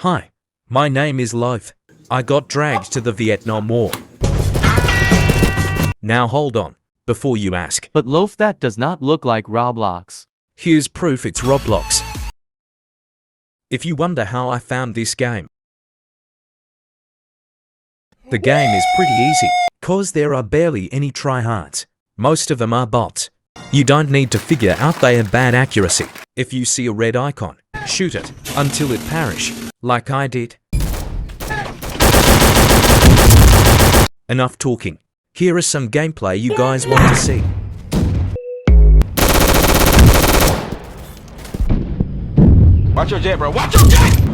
Hi, my name is Loaf. I got dragged to the Vietnam War. Now hold on, before you ask. But Loaf, that does not look like Roblox. Here's proof it's Roblox. If you wonder how I found this game, the game is pretty easy, cause there are barely any tryhards. Most of them are bots. You don't need to figure out they have bad accuracy. If you see a red icon, shoot it until it perish, like I did. Enough talking. Here is some gameplay you guys want to see. Watch your jet, bro. Watch your jet!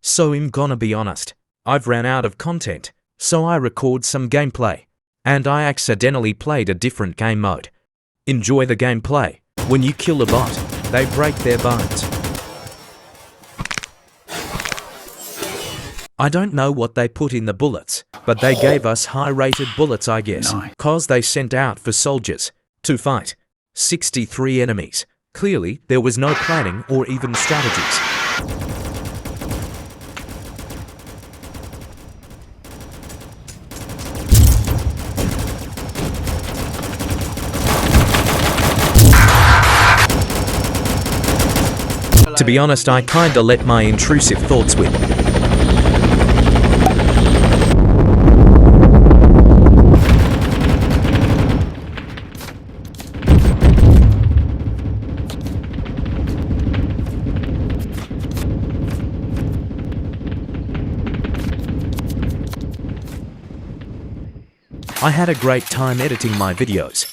So I'm gonna be honest. I've ran out of content, so I record some gameplay. And I accidentally played a different game mode. Enjoy the gameplay. When you kill a bot, they break their bones. I don't know what they put in the bullets, but they gave us high-rated bullets, I guess, cause they sent out for soldiers to fight 63 enemies. Clearly, there was no planning or even strategies. To be honest, I kinda let my intrusive thoughts win. I had a great time editing my videos.